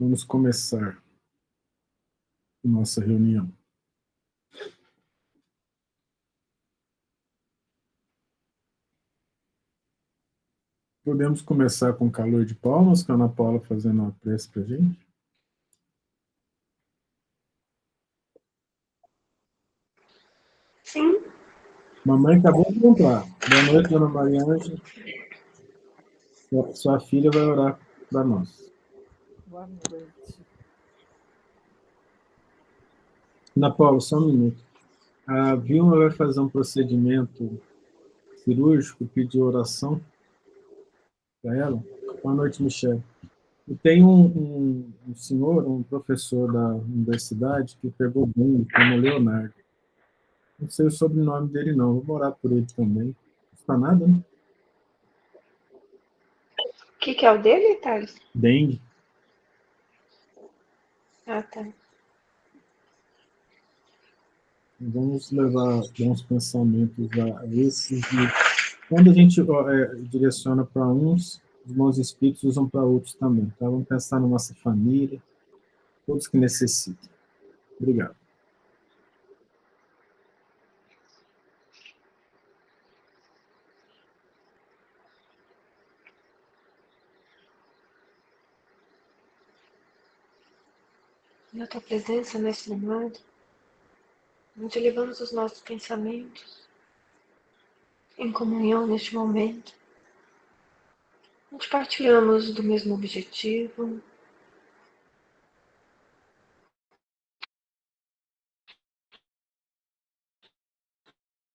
Vamos começar nossa reunião. Podemos começar com calor de palmas, com a Ana Paula fazendo uma prece para a gente? Sim. Mamãe acabou de entrar. Boa noite, dona Maria Ângela. Sua filha vai orar para nós. Boa noite. Ana Paula, só um minuto. A Vilma vai fazer um procedimento cirúrgico, pedir oração para ela. Boa noite, Michele. E tem um senhor, um professor da universidade, que pegou bem, como Leonardo. Não sei o sobrenome dele, não. Vou orar por ele também. Não está nada, né? O que é o dele, Thales? Dengue. Ah, tá. Vamos levar bons pensamentos a esses. E quando a gente direciona para uns, os bons espíritos usam para outros também. Tá? Vamos pensar na nossa família, todos que necessitam. Obrigado. Na tua presença, Mestre amado, onde levamos os nossos pensamentos em comunhão neste momento, onde partilhamos do mesmo objetivo,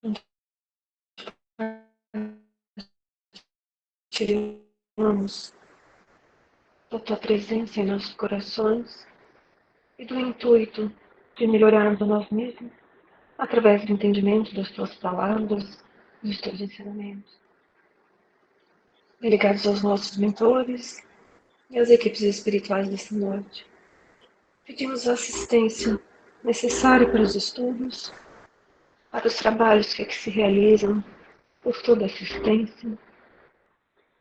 onde partilhamos da tua presença em nossos corações e do intuito de melhorarmos a nós mesmos através do entendimento das tuas palavras, dos teus ensinamentos. Ligados aos nossos mentores e às equipes espirituais dessa noite. Pedimos a assistência necessária para os estudos, para os trabalhos que aqui se realizam, por toda a assistência,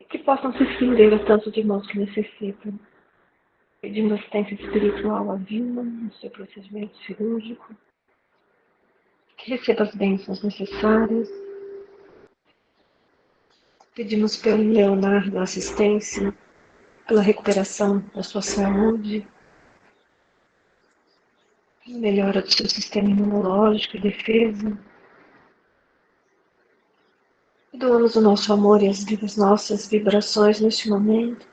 e que possam se estender a tantos irmãos que necessitam. Pedimos assistência espiritual à Vilma no seu procedimento cirúrgico, que receba as bênçãos necessárias. Pedimos pelo Leonardo a assistência, pela recuperação da sua saúde, melhora do seu sistema imunológico e defesa. E doamos o nosso amor e as nossas vibrações neste momento,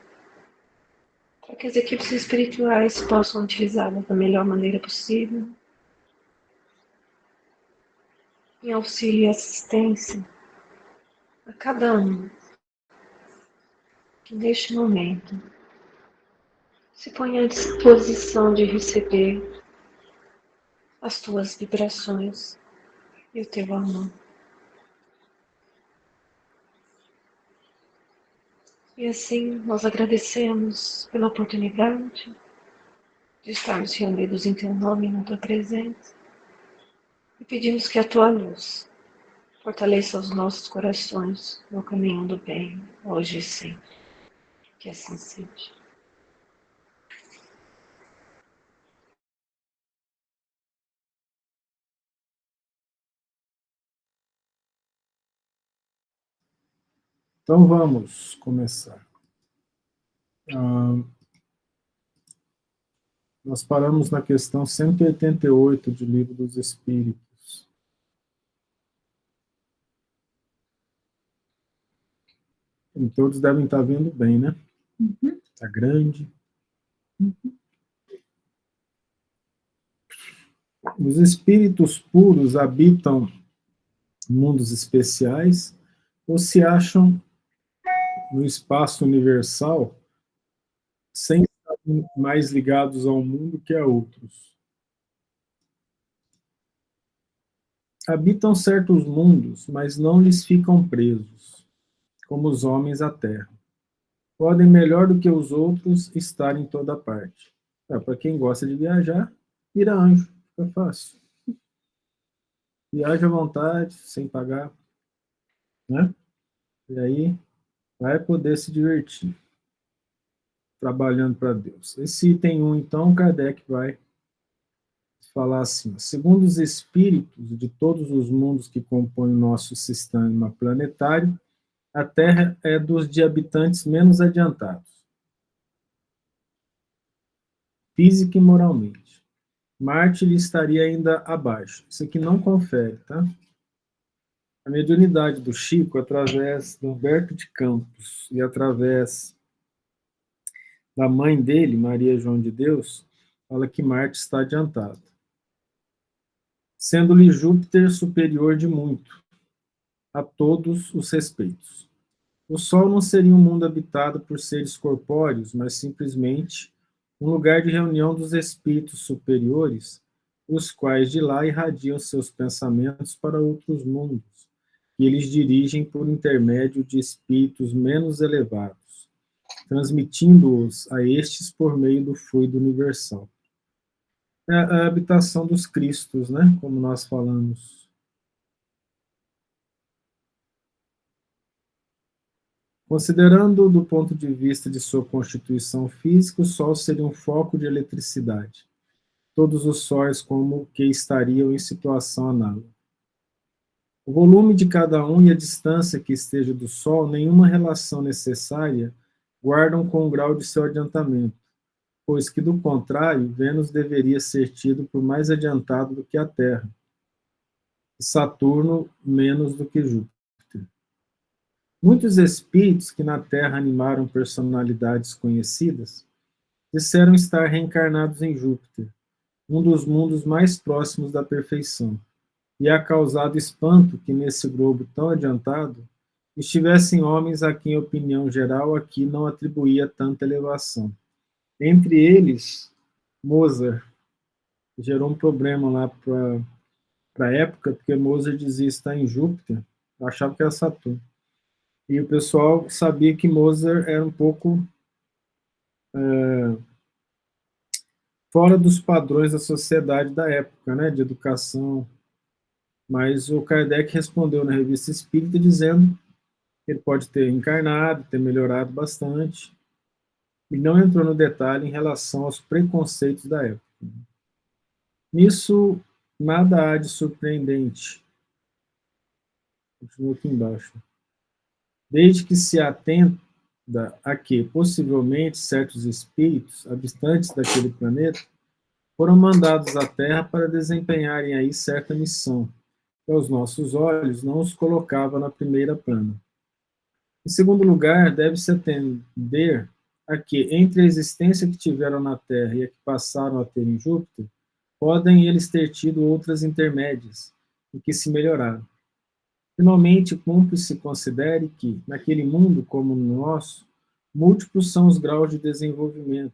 para que as equipes espirituais possam utilizá-las da melhor maneira possível, em auxílio e assistência a cada um que neste momento se põe à disposição de receber as tuas vibrações e o teu amor. E assim nós agradecemos pela oportunidade de estarmos reunidos em teu nome e na tua presença e pedimos que a tua luz fortaleça os nossos corações no caminho do bem, hoje e sempre. Que assim seja. Então vamos começar. Nós paramos na questão 188 do Livro dos Espíritos. E todos devem estar vendo bem, né? Está grande. Os espíritos puros habitam mundos especiais ou se acham no espaço universal sem estar mais ligados a um mundo que a outros. Habitam certos mundos, mas não lhes ficam presos, como os homens à terra. Podem, melhor do que os outros, estar em toda parte. Para quem gosta de viajar, vira anjo, fica fácil. Viaja à vontade, sem pagar, né? E aí vai poder se divertir. trabalhando para Deus. Esse item 1, então, Kardec vai falar assim: segundo os espíritos de todos os mundos que compõem o nosso sistema planetário, a Terra é dos de habitantes menos adiantados, física e moralmente. Marte lhe estaria ainda abaixo. Isso aqui não confere, tá? A mediunidade do Chico, através do Humberto de Campos e através da mãe dele, Maria João de Deus, fala que Marte está adiantado, sendo-lhe Júpiter superior de muito, a todos os respeitos. O Sol não seria um mundo habitado por seres corpóreos, mas simplesmente um lugar de reunião dos espíritos superiores, os quais de lá irradiam seus pensamentos para outros mundos, e eles dirigem por intermédio de espíritos menos elevados, transmitindo-os a estes por meio do fluido universal. É a habitação dos Cristos, né? Como nós falamos. Considerando do ponto de vista de sua constituição física, o Sol seria um foco de eletricidade. Todos os sóis como que estariam em situação análoga. O volume de cada um e a distância que esteja do Sol, nenhuma relação necessária guardam com o grau de seu adiantamento, pois que, do contrário, Vênus deveria ser tido por mais adiantado do que a Terra, e Saturno menos do que Júpiter. Muitos espíritos que na Terra animaram personalidades conhecidas disseram estar reencarnados em Júpiter, um dos mundos mais próximos da perfeição, e ha causado espanto que nesse globo tão adiantado estivessem homens a quem a opinião geral aqui não atribuía tanta elevação. Entre eles, Mozart, gerou um problema lá para a época, porque Mozart dizia estar em Júpiter, eu achava que era Saturno. E o pessoal sabia que Mozart era um pouco fora dos padrões da sociedade da época, né, de educação. Mas o Kardec respondeu na Revista Espírita dizendo que ele pode ter encarnado, ter melhorado bastante, e não entrou no detalhe em relação aos preconceitos da época. Nisso, nada há de surpreendente. Continua aqui embaixo. Desde que se atenda a que, possivelmente, certos espíritos, habitantes daquele planeta, foram mandados à Terra para desempenharem aí certa missão, que aos nossos olhos não os colocava na primeira plana. Em segundo lugar, deve-se atender a que, entre a existência que tiveram na Terra e a que passaram a ter em Júpiter, podem eles ter tido outras intermédias, em que se melhoraram. Finalmente, cumpre-se considere que, naquele mundo como no nosso, múltiplos são os graus de desenvolvimento,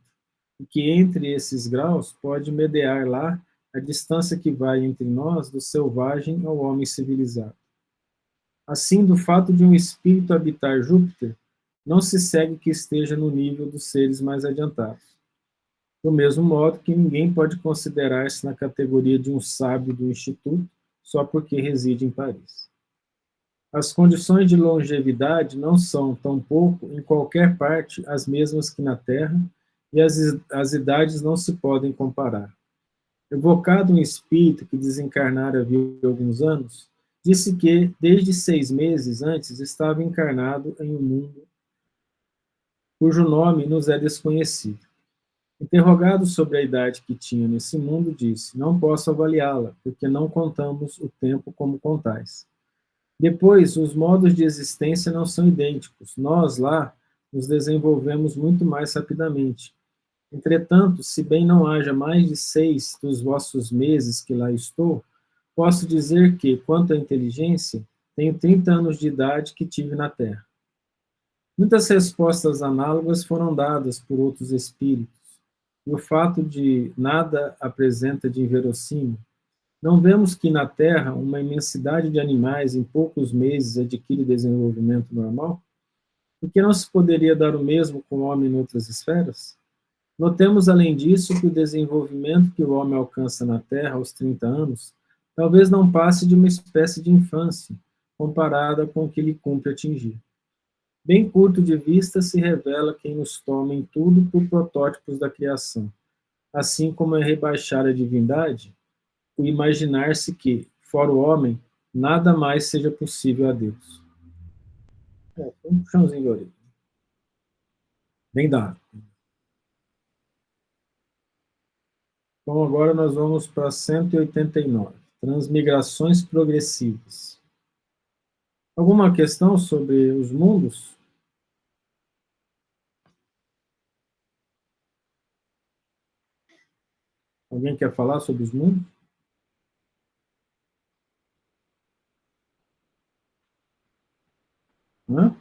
e que entre esses graus pode mediar lá a distância que vai entre nós do selvagem ao homem civilizado. Assim, do fato de um espírito habitar Júpiter, não se segue que esteja no nível dos seres mais adiantados. Do mesmo modo que ninguém pode considerar-se na categoria de um sábio do Instituto só porque reside em Paris. As condições de longevidade não são, tampouco, em qualquer parte, as mesmas que na Terra, e as idades não se podem comparar. Evocado um espírito que desencarnara havia alguns anos, disse que, desde 6 meses antes, estava encarnado em um mundo cujo nome nos é desconhecido. Interrogado sobre a idade que tinha nesse mundo, disse: não posso avaliá-la, porque não contamos o tempo como contais. Depois, os modos de existência não são idênticos. Nós, lá, nos desenvolvemos muito mais rapidamente. Entretanto, se bem não haja mais de 6 dos vossos meses que lá estou, posso dizer que, quanto à inteligência, tenho 30 anos de idade que tive na Terra. Muitas respostas análogas foram dadas por outros espíritos, e o fato de nada apresenta de inverossímil. Não vemos que na Terra uma imensidade de animais em poucos meses adquire desenvolvimento normal? Por que não se poderia dar o mesmo com o homem em outras esferas? Notemos, além disso, que o desenvolvimento que o homem alcança na Terra aos 30 anos talvez não passe de uma espécie de infância, comparada com o que lhe cumpre atingir. Bem curto de vista se revela quem nos toma em tudo por protótipos da criação, assim como é rebaixar a divindade o imaginar-se que, fora o homem, nada mais seja possível a Deus. Um puxãozinho de orelha. Bem dado. Então agora nós vamos para 189. Transmigrações progressivas. Alguma questão sobre os mundos? Alguém quer falar sobre os mundos? Hã?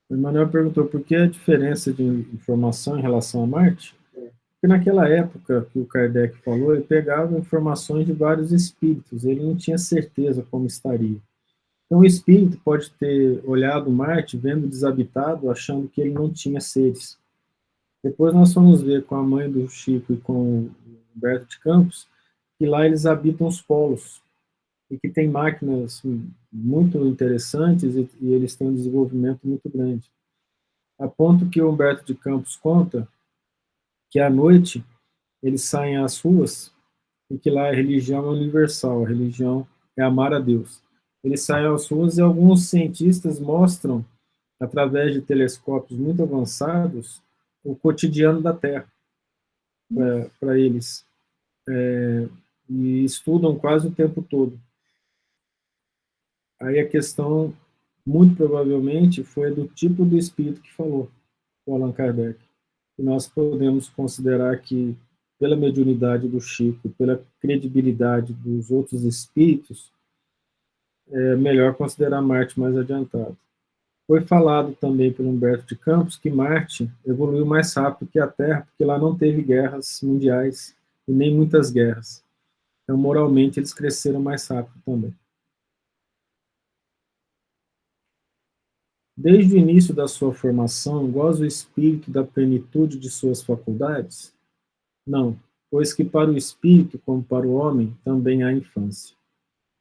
O Emanuel perguntou por que a diferença de informação em relação a Marte? Porque naquela época que o Kardec falou, ele pegava informações de vários espíritos, ele não tinha certeza como estaria. Então, o espírito pode ter olhado Marte, vendo desabitado, achando que ele não tinha seres. Depois nós vamos ver com a mãe do Chico e com o Humberto de Campos, que lá eles habitam os polos, e que tem máquinas muito interessantes e eles têm um desenvolvimento muito grande. A ponto que o Humberto de Campos conta que à noite eles saem às ruas e que lá a religião é universal, a religião é amar a Deus. Eles saem às ruas e alguns cientistas mostram, através de telescópios muito avançados, o cotidiano da Terra para eles. E estudam quase o tempo todo. Aí a questão, muito provavelmente, foi do tipo do espírito que falou, o Allan Kardec. E nós podemos considerar que, pela mediunidade do Chico, pela credibilidade dos outros espíritos, é melhor considerar Marte mais adiantado. Foi falado também pelo Humberto de Campos que Marte evoluiu mais rápido que a Terra, porque lá não teve guerras mundiais e nem muitas guerras. Então, moralmente, eles cresceram mais rápido também. Desde o início da sua formação, goza o espírito da plenitude de suas faculdades? Não, pois que para o espírito, como para o homem, também há infância.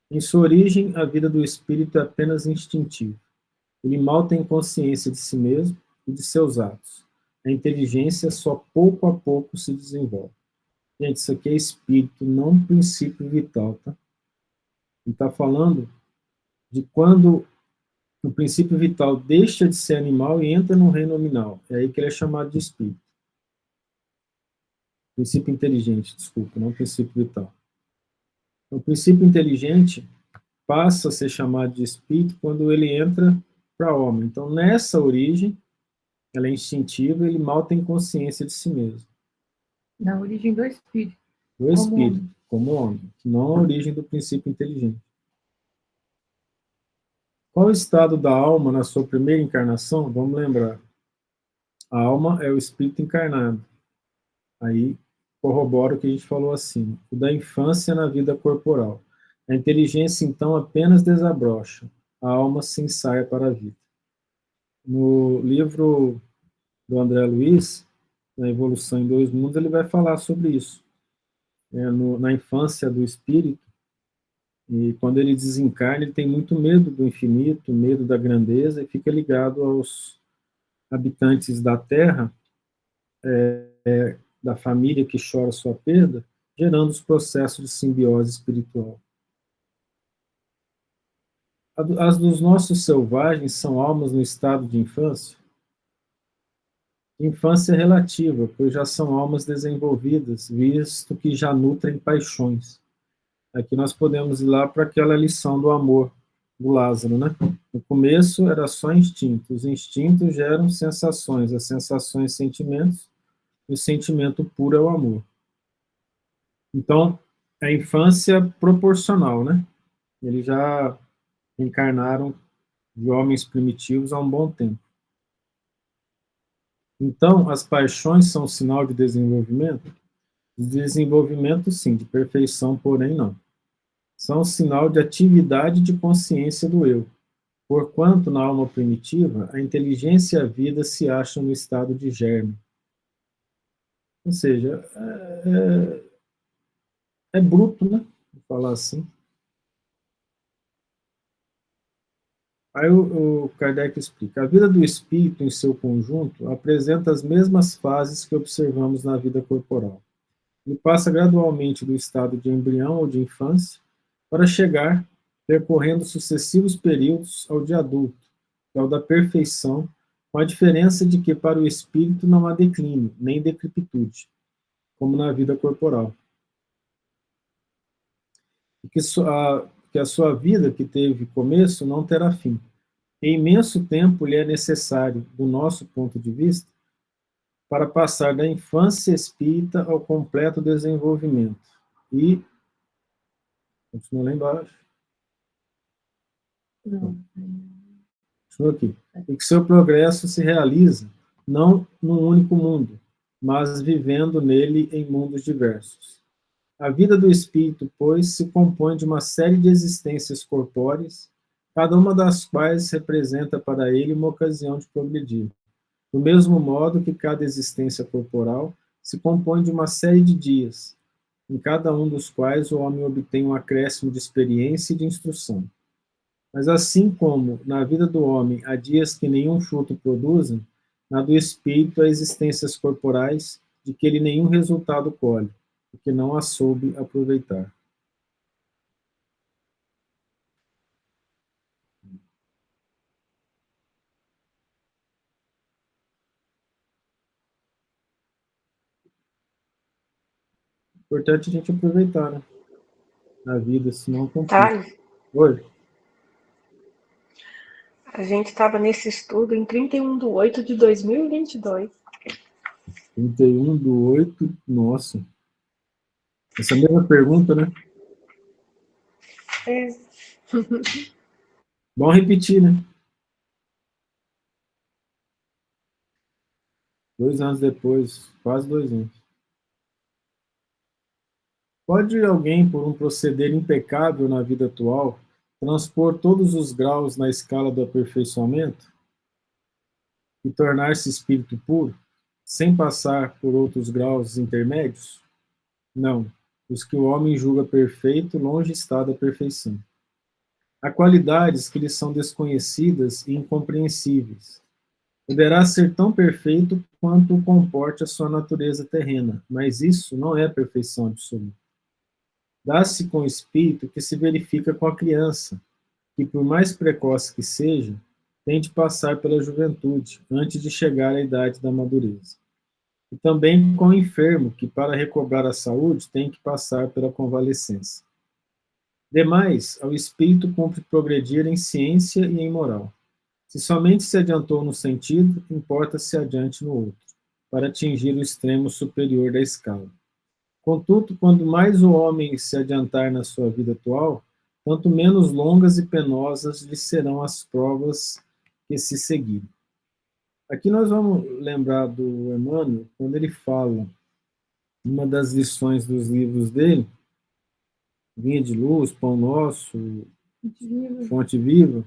Em sua origem, a vida do espírito é apenas instintiva. Ele mal tem consciência de si mesmo e de seus atos. A inteligência só pouco a pouco se desenvolve. Gente, isso aqui é espírito, não um princípio vital, tá? Ele está falando de quando o princípio vital deixa de ser animal e entra no reino nominal. É aí que ele é chamado de espírito. Princípio inteligente, desculpa, não princípio vital. O princípio inteligente passa a ser chamado de espírito quando ele entra para homem. Então, nessa origem, ela é instintiva, ele mal tem consciência de si mesmo. Na origem do espírito. Do espírito, como homem, não a origem do princípio inteligente. Qual o estado da alma na sua primeira encarnação? Vamos lembrar. A alma é o espírito encarnado. Aí corrobora o que a gente falou acima. O da infância na vida corporal. A inteligência, então, apenas desabrocha. A alma se ensaia para a vida. No livro do André Luiz, na Evolução em Dois Mundos, ele vai falar sobre isso. Na infância do espírito, e quando ele desencarna, ele tem muito medo do infinito, medo da grandeza, e fica ligado aos habitantes da Terra, da família que chora sua perda, gerando os processos de simbiose espiritual. As dos nossos selvagens são almas no estado de infância? Infância relativa, pois já são almas desenvolvidas, visto que já nutrem paixões. Aqui nós podemos ir lá para aquela lição do amor do Lázaro, né? No começo era só instinto, os instintos geram sensações, as sensações sentimentos, e o sentimento puro é o amor. Então, a infância proporcional, né? Eles já encarnaram de homens primitivos há um bom tempo. Então, as paixões são sinal de desenvolvimento? De desenvolvimento, sim, de perfeição, porém, não. São sinal de atividade de consciência do eu. Porquanto, na alma primitiva, a inteligência e a vida se acham no estado de germe. Ou seja, é bruto, né? Vou falar assim. Aí o Kardec explica: a vida do espírito, em seu conjunto, apresenta as mesmas fases que observamos na vida corporal. Ele passa gradualmente do estado de embrião ou de infância para chegar, percorrendo sucessivos períodos, ao de adulto, que é o da perfeição, com a diferença de que para o espírito não há declínio, nem decrepitude, como na vida corporal. E que a sua vida, que teve começo, não terá fim. E imenso tempo lhe é necessário, do nosso ponto de vista, para passar da infância espírita ao completo desenvolvimento. E, continua lá embaixo, Não. continua aqui, e que seu progresso se realiza não num único mundo, mas vivendo nele em mundos diversos. A vida do espírito, pois, se compõe de uma série de existências corpóreas, cada uma das quais representa para ele uma ocasião de progredir. Do mesmo modo que cada existência corporal se compõe de uma série de dias, em cada um dos quais o homem obtém um acréscimo de experiência e de instrução. Mas assim como na vida do homem há dias que nenhum fruto produzem, na do espírito há existências corporais de que ele nenhum resultado colhe, porque não a soube aproveitar. Importante a gente aproveitar, né? Na vida, senão complica. Tá? Oi? A gente estava nesse estudo em 31/8/2022. 31/8, nossa. Essa mesma pergunta, né? É, Bom repetir, né? 2 anos depois, quase 2 anos. Pode alguém, por um proceder impecável na vida atual, transpor todos os graus na escala do aperfeiçoamento e tornar-se espírito puro, sem passar por outros graus intermédios? Não. Os que o homem julga perfeito, longe está da perfeição. Há qualidades que lhe são desconhecidas e incompreensíveis. Poderá ser tão perfeito quanto o comporte a sua natureza terrena, mas isso não é perfeição absoluta. Dá-se com o espírito que se verifica com a criança, que, por mais precoce que seja, tem de passar pela juventude, antes de chegar à idade da madureza. E também com o enfermo, que, para recobrar a saúde, tem que passar pela convalescência. Demais, ao espírito cumpre progredir em ciência e em moral. Se somente se adiantou no sentido, importa se adiante no outro, para atingir o extremo superior da escala. Contudo, quando mais o homem se adiantar na sua vida atual, tanto menos longas e penosas lhe serão as provas que se seguirem. Aqui nós vamos lembrar do Emmanuel, quando ele fala, uma das lições dos livros dele, Vinha de Luz, Pão Nosso, Fonte Viva,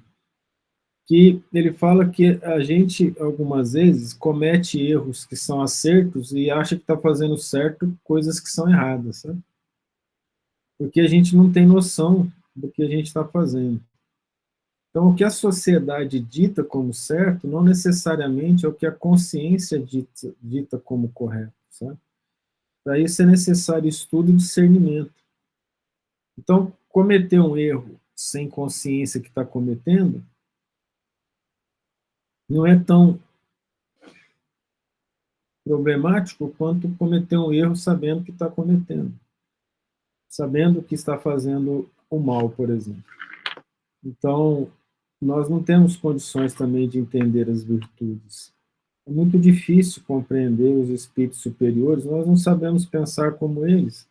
que ele fala que a gente, algumas vezes, comete erros que são acertos e acha que está fazendo certo coisas que são erradas, sabe? Porque a gente não tem noção do que a gente está fazendo. Então, o que a sociedade dita como certo, não necessariamente é o que a consciência dita como correto, sabe? Para isso é necessário estudo e discernimento. Então, cometer um erro sem consciência que está cometendo, não é tão problemático quanto cometer um erro sabendo que está cometendo, sabendo que está fazendo o mal, por exemplo. Então, nós não temos condições também de entender as virtudes. É muito difícil compreender os espíritos superiores, nós não sabemos pensar como eles.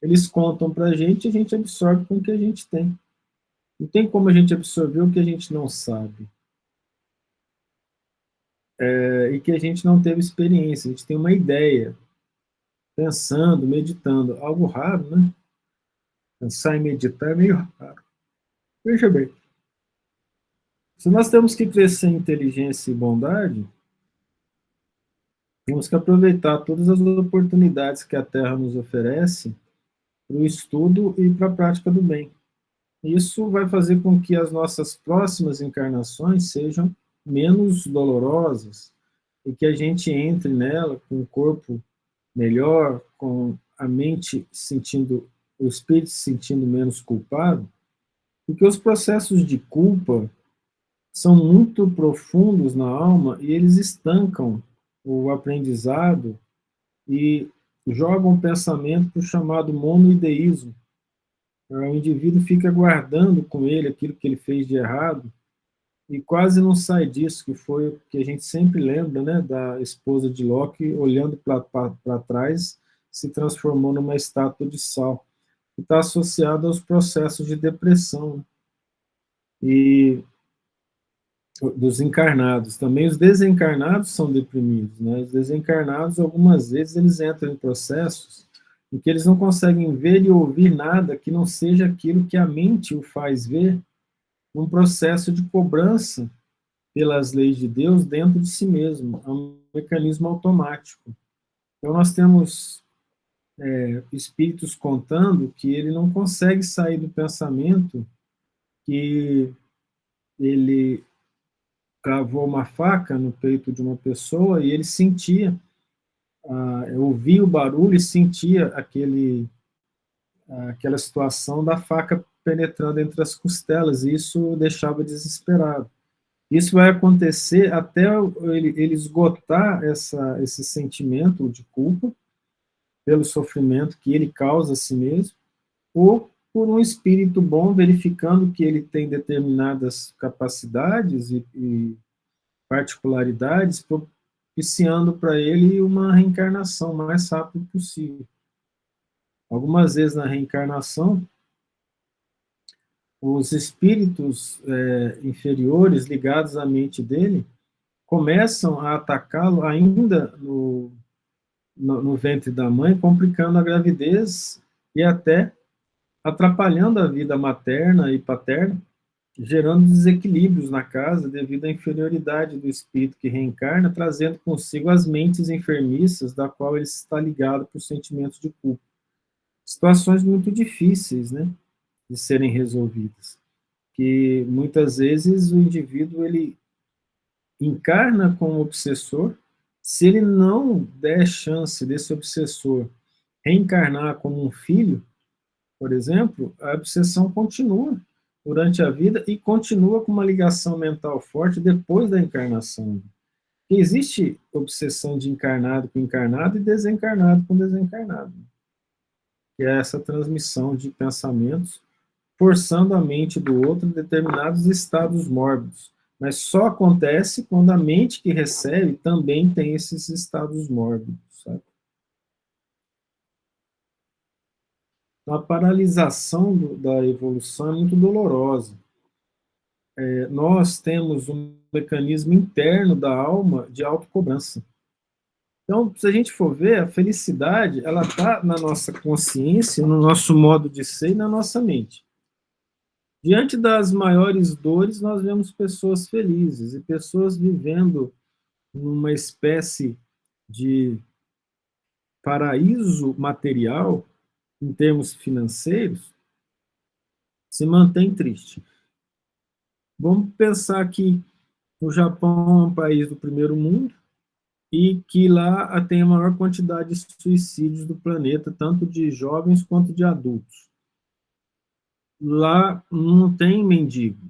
Eles contam para a gente absorve com o que a gente tem. Não tem como a gente absorver o que a gente não sabe. E que a gente não teve experiência, a gente tem uma ideia, pensando, meditando, algo raro, né? Pensar em meditar é meio raro. Veja bem, se nós temos que crescer em inteligência e bondade, temos que aproveitar todas as oportunidades que a Terra nos oferece o estudo e para a prática do bem. Isso vai fazer com que as nossas próximas encarnações sejam menos dolorosas e que a gente entre nela com o corpo melhor, com a mente sentindo, o espírito se sentindo menos culpado, porque os processos de culpa são muito profundos na alma e eles estancam o aprendizado e jogam o pensamento para o chamado monoideísmo. O indivíduo fica guardando com ele aquilo que ele fez de errado e quase não sai disso, que foi o que a gente sempre lembra, né, da esposa de Loki olhando para trás, se transformou numa estátua de sal, que está associada aos processos de depressão. E dos encarnados. Também os desencarnados são deprimidos, né? Os desencarnados, algumas vezes, eles entram em processos em que eles não conseguem ver e ouvir nada que não seja aquilo que a mente o faz ver, um processo de cobrança pelas leis de Deus dentro de si mesmo, é um mecanismo automático. Então, nós temos espíritos contando que ele não consegue sair do pensamento que ele cravou uma faca no peito de uma pessoa e ele sentia, ouvia o barulho e sentia aquela situação da faca penetrando entre as costelas, e isso o deixava desesperado. Isso vai acontecer até ele esgotar esse sentimento de culpa pelo sofrimento que ele causa a si mesmo, ou por um espírito bom verificando que ele tem determinadas capacidades e particularidades, propiciando para ele uma reencarnação o mais rápido possível. Algumas vezes na reencarnação, os espíritos inferiores ligados à mente dele começam a atacá-lo ainda no ventre da mãe, complicando a gravidez e até atrapalhando a vida materna e paterna, gerando desequilíbrios na casa devido à inferioridade do espírito que reencarna, trazendo consigo as mentes enfermiças da qual ele está ligado por sentimentos de culpa. Situações muito difíceis, né, de serem resolvidas, que muitas vezes o indivíduo ele encarna como obsessor, se ele não der chance desse obsessor reencarnar como um filho, por exemplo, a obsessão continua durante a vida e continua com uma ligação mental forte depois da encarnação. E existe obsessão de encarnado com encarnado e desencarnado com desencarnado, que é essa transmissão de pensamentos forçando a mente do outro em determinados estados mórbidos. Mas só acontece quando a mente que recebe também tem esses estados mórbidos, sabe? A paralisação da evolução é muito dolorosa. Nós temos um mecanismo interno da alma de autocobrança. Então, se a gente for ver, a felicidade, ela está na nossa consciência, no nosso modo de ser e na nossa mente. Diante das maiores dores, nós vemos pessoas felizes e pessoas vivendo numa espécie de paraíso material, em termos financeiros, se mantém triste. Vamos pensar que o Japão é um país do primeiro mundo e que lá tem a maior quantidade de suicídios do planeta, tanto de jovens quanto de adultos. Lá não tem mendigo.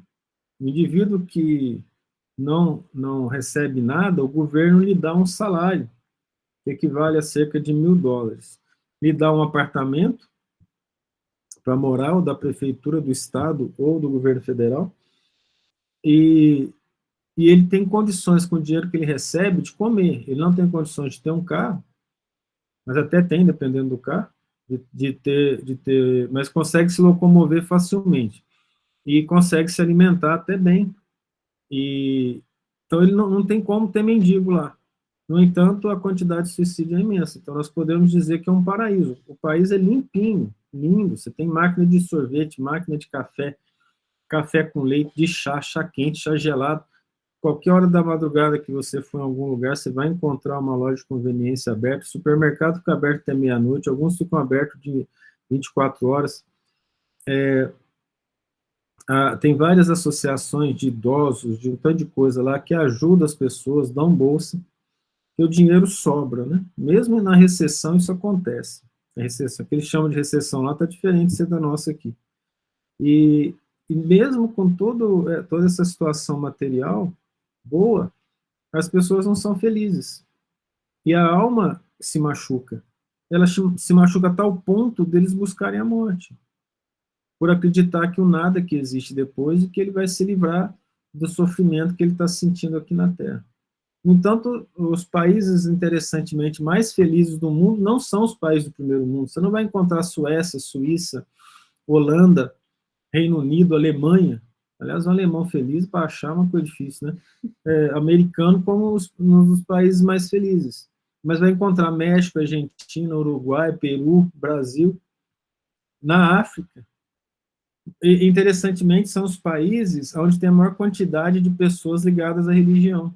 O indivíduo que não recebe nada, o governo lhe dá um salário, que equivale a cerca de $1.000. Lhe dá um apartamento para morar, ou da prefeitura, do estado ou do governo federal, e ele tem condições, com o dinheiro que ele recebe, de comer. Ele não tem condições de ter um carro, mas até tem, dependendo do carro, de ter, mas consegue se locomover facilmente. E consegue se alimentar até bem. Então, ele não tem como ter mendigo lá. No entanto, a quantidade de suicídio é imensa. Então, nós podemos dizer que é um paraíso. O país é limpinho, lindo. Você tem máquina de sorvete, máquina de café, café com leite, de chá, chá quente, chá gelado. Qualquer hora da madrugada que você for em algum lugar, você vai encontrar uma loja de conveniência aberta. O supermercado fica aberto até meia-noite. Alguns ficam abertos 24 horas. Tem várias associações de idosos, de um tanto de coisa lá, que ajudam as pessoas, dão bolsa, e o dinheiro sobra, né? Mesmo na recessão isso acontece. A recessão, o que eles chamam de recessão lá está diferente de ser da nossa aqui. E mesmo com toda essa situação material boa, as pessoas não são felizes. E a alma se machuca. Ela se machuca a tal ponto deles buscarem a morte, por acreditar que o nada que existe depois e que ele vai se livrar do sofrimento que ele está sentindo aqui na Terra. No entanto, os países, interessantemente, mais felizes do mundo não são os países do primeiro mundo. Você não vai encontrar Suécia, Suíça, Holanda, Reino Unido, Alemanha. Aliás, um alemão feliz para achar uma coisa difícil, né? Americano como um dos países mais felizes. Mas vai encontrar México, Argentina, Uruguai, Peru, Brasil. Na África, e, interessantemente, são os países onde tem a maior quantidade de pessoas ligadas à religião.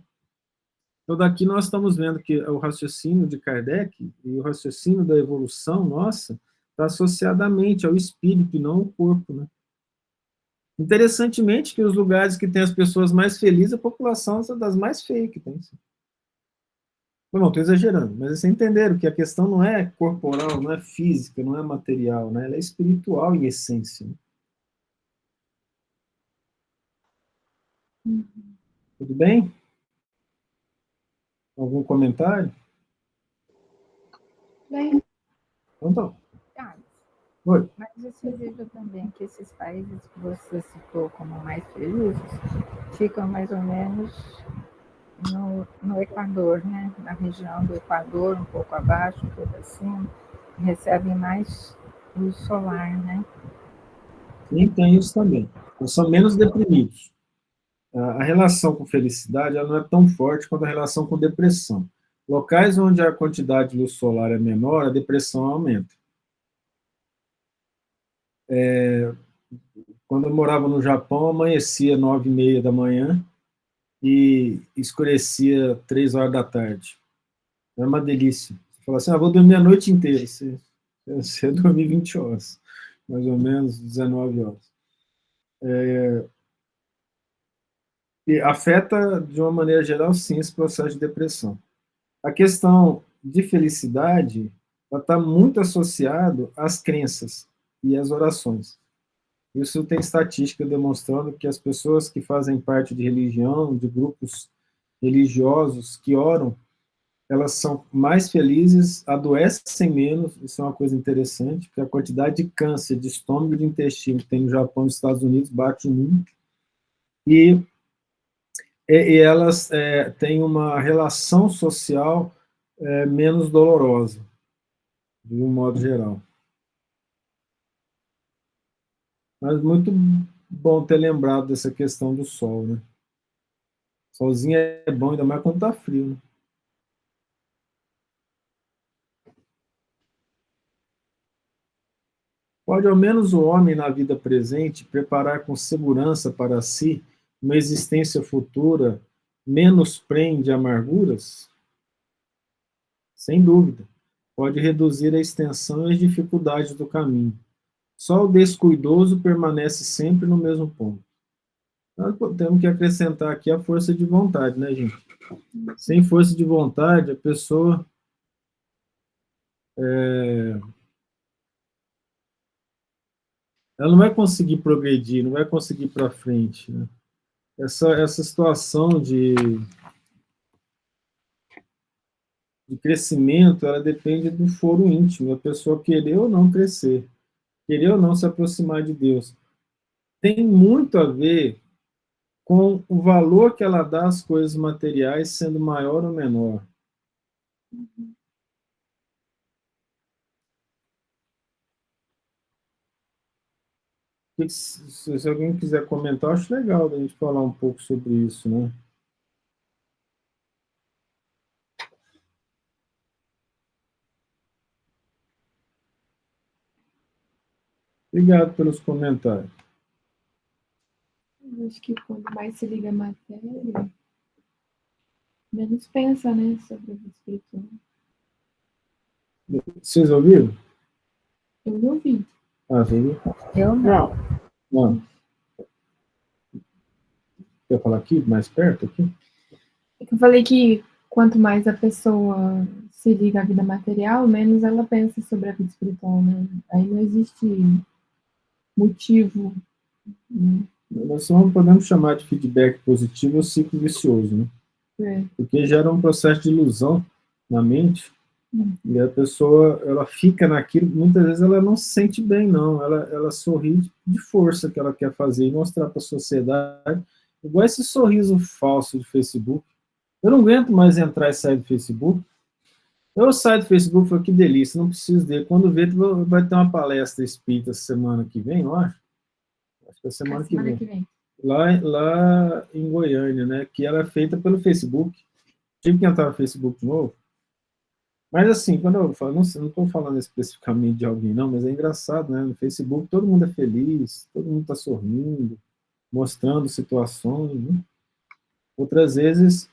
Então, daqui nós estamos vendo que o raciocínio de Kardec e o raciocínio da evolução nossa está associadamente ao espírito e não ao corpo, né? Interessantemente que os lugares que têm as pessoas mais felizes, a população são das mais feias que tem. Não, estou exagerando, mas vocês entenderam que a questão não é corporal, não é física, não é material, né? Ela é espiritual em essência. Né? Tudo bem? Algum comentário? Bem, Então tá. Ah, Oi. mas você veja também que esses países que você citou como mais felizes ficam mais ou menos no Equador, né? Na região do Equador, um pouco abaixo, um pouco acima, recebem mais luz solar, né? E tem isso também. Eles são menos deprimidos. A relação com felicidade ela não é tão forte quanto a relação com depressão. Locais onde a quantidade de luz solar é menor, a depressão aumenta. Quando eu morava no Japão, amanhecia 9h30 da manhã e escurecia 3 horas da tarde. Era uma delícia. Você fala assim, vou dormir a noite inteira. Você dormir 20 horas, mais ou menos 19 horas. E afeta, de uma maneira geral, sim, esse processo de depressão. A questão de felicidade está muito associado às crenças e às orações. Isso tem estatística demonstrando que as pessoas que fazem parte de religião, de grupos religiosos que oram, elas são mais felizes, adoecem menos, isso é uma coisa interessante, porque a quantidade de câncer de estômago e de intestino que tem no Japão e nos Estados Unidos bate muito, e elas têm uma relação social menos dolorosa, de um modo geral. Mas muito bom ter lembrado dessa questão do sol, né? Solzinho é bom, ainda mais quando tá frio, né? Pode ao menos o homem na vida presente preparar com segurança para si uma existência futura menos prende amarguras? Sem dúvida. Pode reduzir a extensão e as dificuldades do caminho. Só o descuidoso permanece sempre no mesmo ponto. Nós temos que acrescentar aqui a força de vontade, né, gente? Sem força de vontade, a pessoa ela não vai conseguir progredir, não vai conseguir ir para frente. Né? Essa situação de crescimento, ela depende do foro íntimo, da pessoa querer ou não crescer, querer ou não se aproximar de Deus. Tem muito a ver com o valor que ela dá às coisas materiais, sendo maior ou menor. Se alguém quiser comentar, acho legal a gente falar um pouco sobre isso, né? Obrigado pelos comentários. Eu acho que quanto mais se liga à matéria, menos pensa, né, sobre o espiritual. Vocês ouviram? Eu não vi. Ah, veio? Eu não. Não. Quer falar aqui, mais perto? Aqui? É que eu falei que quanto mais a pessoa se liga à vida material, menos ela pensa sobre a vida espiritual, né? Aí não existe motivo, né? Nós não podemos chamar de feedback positivo ou ciclo vicioso, né? É. Porque gera um processo de ilusão na mente e a pessoa ela fica naquilo, muitas vezes ela não se sente bem, não. Ela sorri de força que ela quer fazer e mostrar para a sociedade, igual esse sorriso falso de Facebook. Eu não aguento mais entrar e sair do Facebook. Eu saio do Facebook e falo, que delícia, não preciso dele. Quando vê, vai ter uma palestra espírita semana que vem, eu acho. Acho que é semana que Semana vem. que vem. Lá em Goiânia, né? Que ela é feita pelo Facebook. Tive que entrar no Facebook de novo. Mas assim, quando eu falo, não estou falando especificamente de alguém, não, mas é engraçado, né? No Facebook todo mundo é feliz, todo mundo está sorrindo, mostrando situações, né? Outras vezes,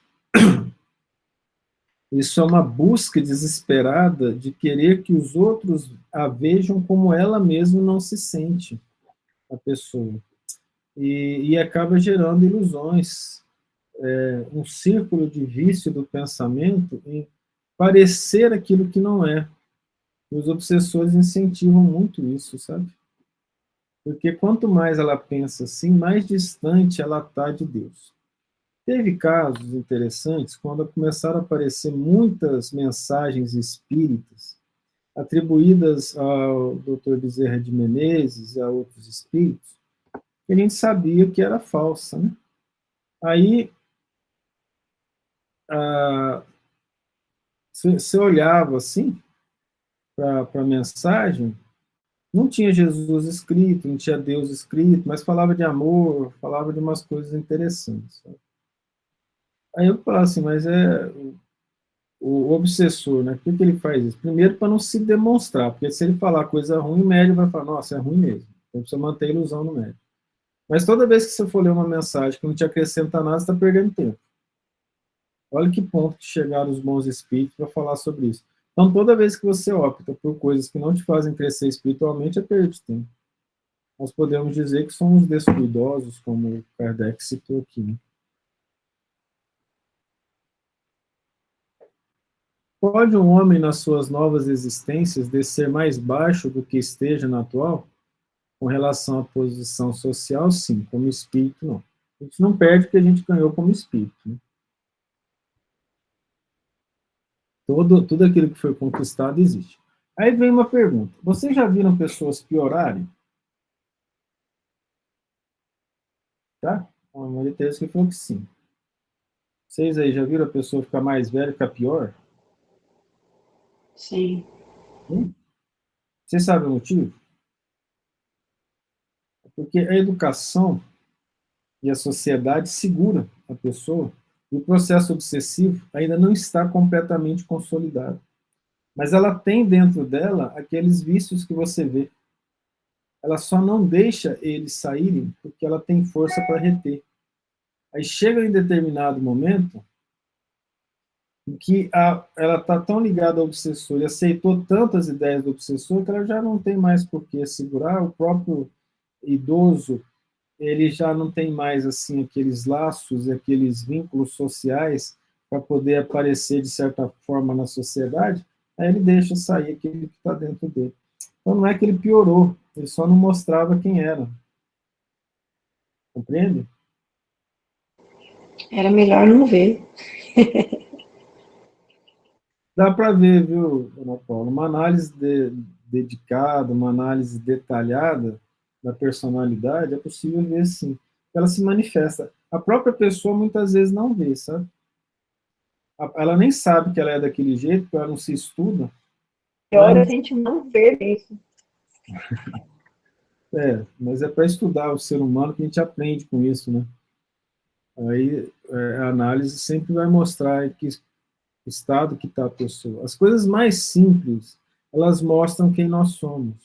isso é uma busca desesperada de querer que os outros a vejam como ela mesma não se sente, a pessoa. E acaba gerando ilusões, um círculo de vício do pensamento em parecer aquilo que não é. E os obsessores incentivam muito isso, sabe? Porque quanto mais ela pensa assim, mais distante ela está de Deus. Teve casos interessantes quando começaram a aparecer muitas mensagens espíritas atribuídas ao Dr. Bezerra de Menezes e a outros espíritos, que a gente sabia que era falsa, né? Aí você olhava assim para a mensagem, não tinha Jesus escrito, não tinha Deus escrito, mas falava de amor, falava de umas coisas interessantes. Sabe? Aí eu falava assim, mas é o obsessor, né? Por que ele faz isso? Primeiro, para não se demonstrar, porque se ele falar coisa ruim, o médium vai falar, nossa, é ruim mesmo. Então precisa manter a ilusão no médium. Mas toda vez que você for ler uma mensagem que não te acrescenta nada, você está perdendo tempo. Olha que ponto que chegaram os bons espíritos para falar sobre isso. Então, toda vez que você opta por coisas que não te fazem crescer espiritualmente, é perda de tempo. Nós podemos dizer que somos descuidosos, como Kardec citou aqui. Né? Pode um homem, nas suas novas existências, descer mais baixo do que esteja na atual? Com relação à posição social, sim. Como espírito, não. A gente não perde o que a gente ganhou como espírito. Né? Tudo aquilo que foi conquistado existe. Aí vem uma pergunta. Vocês já viram pessoas piorarem? Tá? A Maria Teresa que falou que sim. Vocês aí já viram a pessoa ficar mais velha e ficar pior? Sim. Vocês sabem o motivo? Porque a educação e a sociedade segura a pessoa e o processo obsessivo ainda não está completamente consolidado. Mas ela tem dentro dela aqueles vícios que você vê. Ela só não deixa eles saírem porque ela tem força para reter. Aí chega em determinado momento em que ela está tão ligada ao obsessor e aceitou tantas ideias do obsessor que ela já não tem mais por que segurar. O próprio idoso, ele já não tem mais assim aqueles laços, aqueles vínculos sociais para poder aparecer de certa forma na sociedade, aí ele deixa sair aquilo que está dentro dele. Então não é que ele piorou, ele só não mostrava quem era. Compreende? Era melhor não ver. Dá para ver, viu, Ana Paula, uma análise dedicada, uma análise detalhada da personalidade, é possível ver sim. Ela se manifesta. A própria pessoa muitas vezes não vê, sabe? Ela nem sabe que ela é daquele jeito, porque ela não se estuda, Pior a mas gente não ver isso. mas é para estudar o ser humano que a gente aprende com isso, né? Aí a análise sempre vai mostrar que estado que está a pessoa. As coisas mais simples, elas mostram quem nós somos.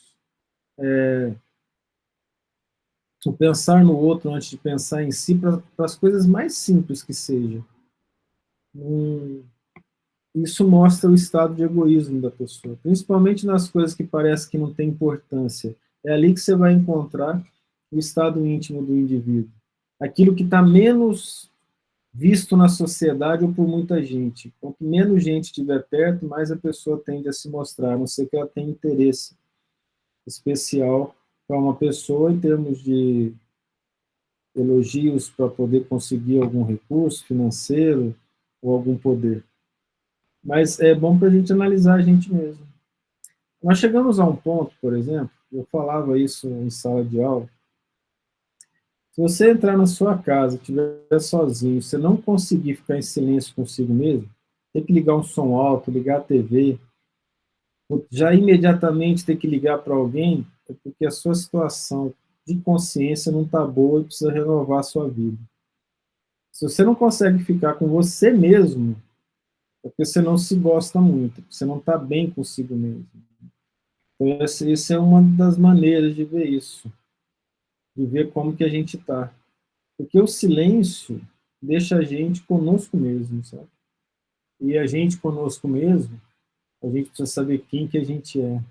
O pensar no outro antes de pensar em si, para as coisas mais simples que seja. isso mostra o estado de egoísmo da pessoa, principalmente nas coisas que parece que não tem importância. É ali que você vai encontrar o estado íntimo do indivíduo. Aquilo que está menos visto na sociedade ou por muita gente. Quanto menos gente estiver perto, mais a pessoa tende a se mostrar, a não ser que ela tenha interesse especial para uma pessoa em termos de elogios para poder conseguir algum recurso financeiro ou algum poder. Mas é bom para a gente analisar a gente mesmo. Nós chegamos a um ponto, por exemplo, eu falava isso em sala de aula, se você entrar na sua casa, estiver sozinho, você não conseguir ficar em silêncio consigo mesmo, tem que ligar um som alto, ligar a TV, já imediatamente ter que ligar para alguém, é porque a sua situação de consciência não está boa e precisa renovar a sua vida. Se você não consegue ficar com você mesmo, é porque você não se gosta muito, você não está bem consigo mesmo. Então, essa é uma das maneiras de ver isso, de ver como que a gente está. Porque o silêncio deixa a gente conosco mesmo, sabe? E a gente conosco mesmo, a gente precisa saber quem que a gente é.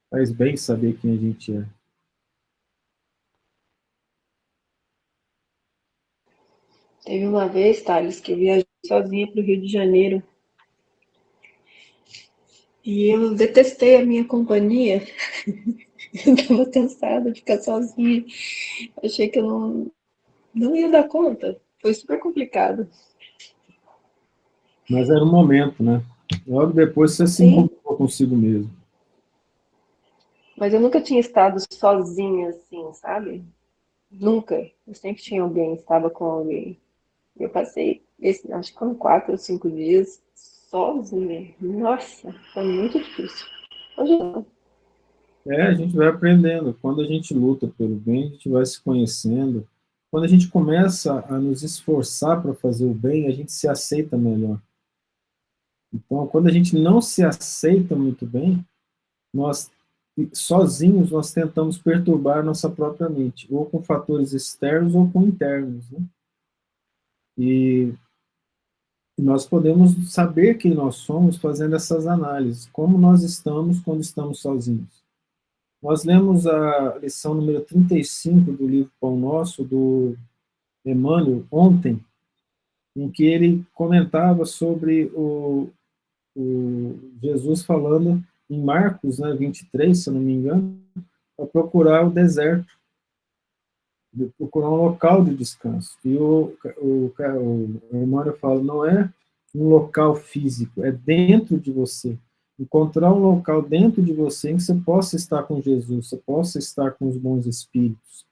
Faz bem saber quem a gente é. Teve uma vez, Thales, que eu viajei sozinha para o Rio de Janeiro e eu detestei a minha companhia. Eu estava cansada de ficar sozinha. Achei que eu não ia dar conta. Foi super complicado. Mas era um momento, né? Logo depois você se Sim, encontrou consigo mesmo. mas eu nunca tinha estado sozinha assim, sabe? Nunca. Eu sempre tinha alguém, estava com alguém. Eu passei, acho que foram 4 ou 5 dias sozinha. Nossa, foi muito difícil. Hoje não. A gente vai aprendendo. Quando a gente luta pelo bem, a gente vai se conhecendo. Quando a gente começa a nos esforçar para fazer o bem, a gente se aceita melhor. Então, quando a gente não se aceita muito bem, nós sozinhos nós tentamos perturbar nossa própria mente, ou com fatores externos ou com internos, né? E nós podemos saber quem nós somos fazendo essas análises, como nós estamos quando estamos sozinhos. Nós lemos a lição número 35 do livro Pão Nosso, do Emmanuel, ontem, em que ele comentava sobre o Jesus falando em Marcos, né, 23, se eu não me engano, para procurar o deserto, de procurar um local de descanso. E o Emmanuel fala, não é um local físico, é dentro de você. Encontrar um local dentro de você em que você possa estar com Jesus, você possa estar com os bons espíritos.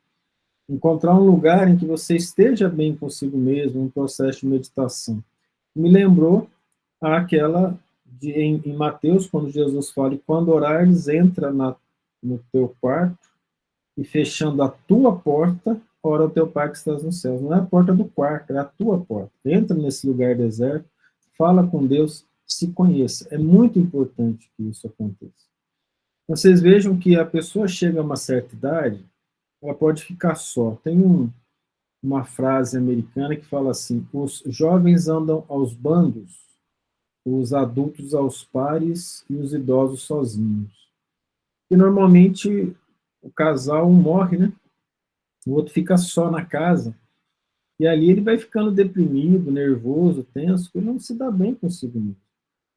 Encontrar um lugar em que você esteja bem consigo mesmo, um processo de meditação. Me lembrou aquela em Mateus, quando Jesus fala, quando orares, entra no teu quarto e fechando a tua porta, ora o teu Pai que estás nos céus. Não é a porta do quarto, é a tua porta. Entra nesse lugar deserto, fala com Deus, se conheça. É muito importante que isso aconteça. Vocês vejam que a pessoa chega a uma certa idade, ela pode ficar só. Tem uma frase americana que fala assim, os jovens andam aos bandos, os adultos aos pares e os idosos sozinhos. E normalmente o casal um morre, né? O outro fica só na casa, e ali ele vai ficando deprimido, nervoso, tenso, porque ele não se dá bem consigo mesmo.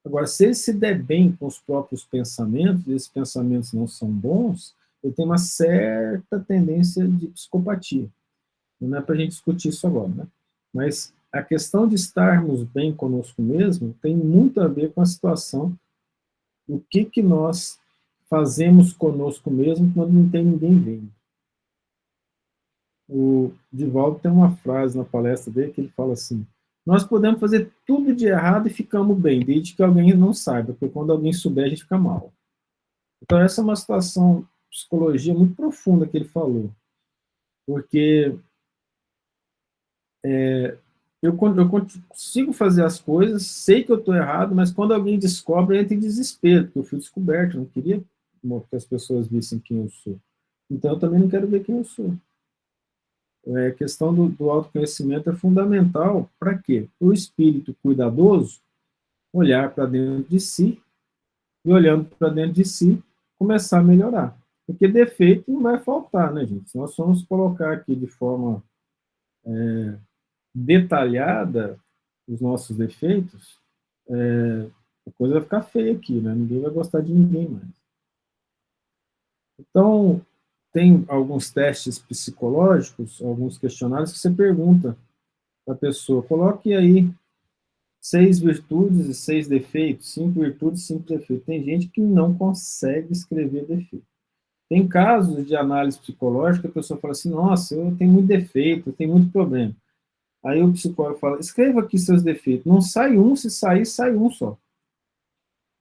Agora, se ele se der bem com os próprios pensamentos, e esses pensamentos não são bons, ele tem uma certa tendência de psicopatia. Não é para a gente discutir isso agora, né? Mas a questão de estarmos bem conosco mesmo tem muito a ver com a situação do que nós fazemos conosco mesmo quando não tem ninguém vendo. O Divaldo tem uma frase na palestra dele que ele fala assim, nós podemos fazer tudo de errado e ficamos bem, desde que alguém não saiba, porque quando alguém souber, a gente fica mal. Então essa é uma situação, psicologia muito profunda que ele falou, porque eu consigo fazer as coisas, sei que eu estou errado, mas quando alguém descobre, eu entro em desespero, porque eu fui descoberto, eu não queria que as pessoas vissem quem eu sou. Então eu também não quero ver quem eu sou. A questão do autoconhecimento é fundamental para quê? O espírito cuidadoso olhar para dentro de si e, olhando para dentro de si, começar a melhorar. Porque defeito não vai faltar, né, gente? Se nós formos colocar aqui de forma detalhada os nossos defeitos, a coisa vai ficar feia aqui, né? Ninguém vai gostar de ninguém mais. Então, tem alguns testes psicológicos, alguns questionários que você pergunta para a pessoa, coloque aí 6 virtudes e 6 defeitos, 5 virtudes e 5 defeitos. Tem gente que não consegue escrever defeito. Tem casos de análise psicológica que a pessoa fala assim, nossa, eu tenho muito defeito, eu tenho muito problema. Aí o psicólogo fala, escreva aqui seus defeitos. Não sai um, se sair, sai um só.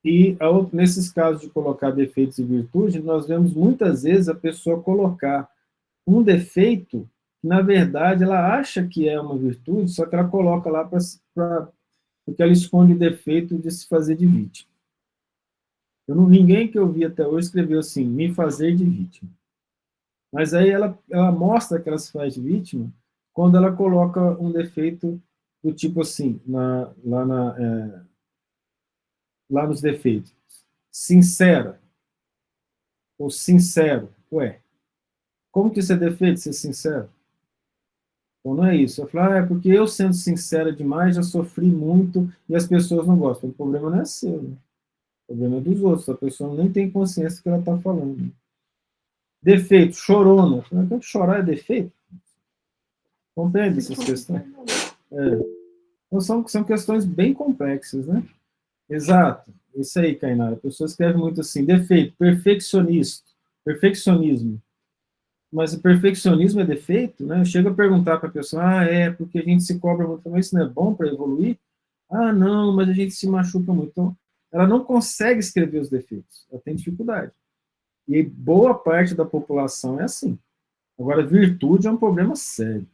E nesses casos de colocar defeitos e virtudes, nós vemos muitas vezes a pessoa colocar um defeito que, na verdade, ela acha que é uma virtude, só que ela coloca lá porque ela esconde o defeito de se fazer de vítima. Ninguém que eu vi até hoje escreveu assim, me fazer de vítima. Mas aí ela mostra que ela se faz de vítima quando ela coloca um defeito do tipo assim, lá nos defeitos. Sincera. Ou sincero. Ué, como que isso é defeito, ser sincero? Então não é isso. Eu falo, é porque eu sendo sincera demais, já sofri muito e as pessoas não gostam. O problema não é seu, né? O problema é dos outros. A pessoa nem tem consciência do que ela está falando. Defeito, chorona. Chorar é defeito? Compreende essas questões? Então são questões bem complexas, né? Exato. Isso aí, Kainara. A pessoa escreve muito assim, defeito, perfeccionismo. Mas o perfeccionismo é defeito, né? Eu chego a perguntar para a pessoa, porque a gente se cobra muito, mas isso não é bom para evoluir? Não, mas a gente se machuca muito. Então, ela não consegue escrever os defeitos, ela tem dificuldade. E boa parte da população é assim. Agora, virtude é um problema sério.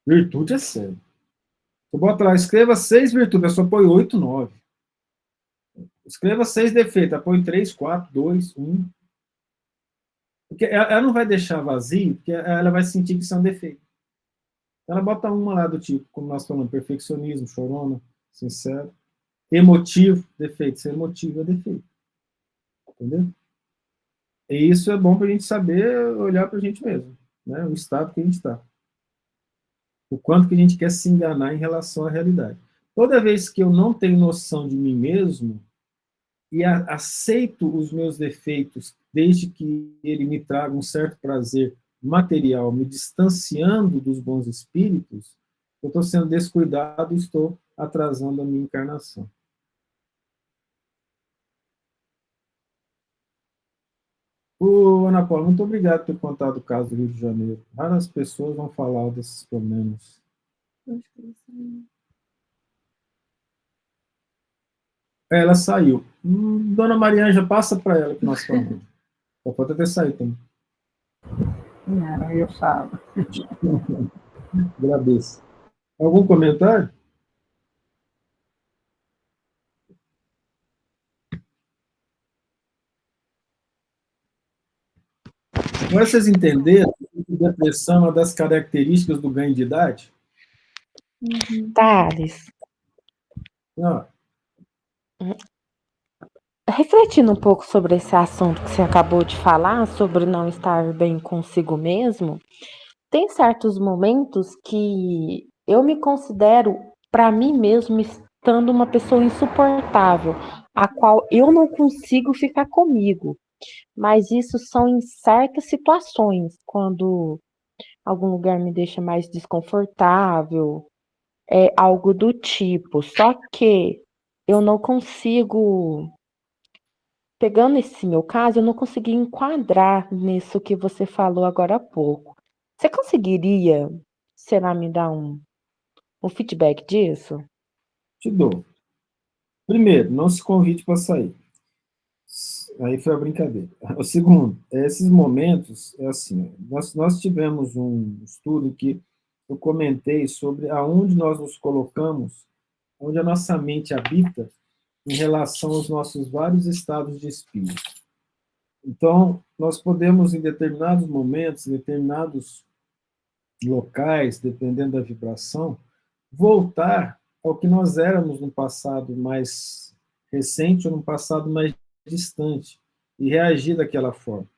Virtude é sério. Você bota lá, escreva 6 virtudes, a pessoa põe 8, 9. Escreva 6 defeitos, ela põe 3, 4, 2, 1. Porque ela não vai deixar vazio, porque ela vai sentir que isso é um defeito. Ela bota uma lá do tipo, como nós falamos, perfeccionismo, chorona, sincero. Emotivo, defeito. Ser emotivo é defeito. Entendeu? E isso é bom para a gente saber olhar para a gente mesmo, né? O estado que a gente está. O quanto que a gente quer se enganar em relação à realidade. Toda vez que eu não tenho noção de mim mesmo e aceito os meus defeitos, desde que ele me traga um certo prazer material, me distanciando dos bons espíritos, eu estou sendo descuidado e estou atrasando a minha encarnação. Ana Paula, muito obrigado por ter contado o caso do Rio de Janeiro. Várias pessoas vão falar desses problemas. Ela saiu. Dona Mariângela, passa para ela que nós falamos. Só pode ter saído também. Não, eu falo. Agradeço. Algum comentário? Agora vocês entenderam que depressão é uma das características do ganho de idade? Thales, Não. refletindo um pouco sobre esse assunto que você acabou de falar, sobre não estar bem consigo mesmo, tem certos momentos que eu me considero, para mim mesmo, estando uma pessoa insuportável, a qual eu não consigo ficar comigo. Mas isso são em certas situações, quando algum lugar me deixa mais desconfortável, é algo do tipo. Só que eu não consigo, pegando esse meu caso, eu não consegui enquadrar nisso que você falou agora há pouco. Você conseguiria, será, me dar um feedback disso? Te dou. Primeiro, não se convide para sair. Aí foi a brincadeira. O segundo, esses momentos, é assim, nós tivemos um estudo que eu comentei sobre aonde nós nos colocamos, onde a nossa mente habita em relação aos nossos vários estados de espírito. Então, nós podemos, em determinados momentos, em determinados locais, dependendo da vibração, voltar ao que nós éramos no passado mais recente ou no passado mais distante e reagir daquela forma.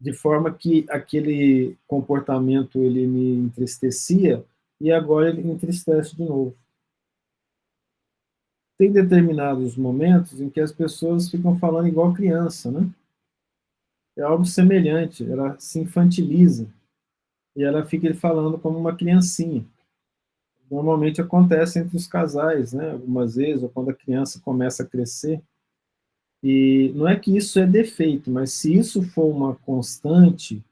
De forma que aquele comportamento ele me entristecia e agora ele me entristece de novo. Tem determinados momentos em que as pessoas ficam falando igual criança, né? É algo semelhante, ela se infantiliza e ela fica falando como uma criancinha. Normalmente acontece entre os casais, né? Algumas vezes, ou quando a criança começa a crescer. E não é que isso é defeito, mas se isso for uma constante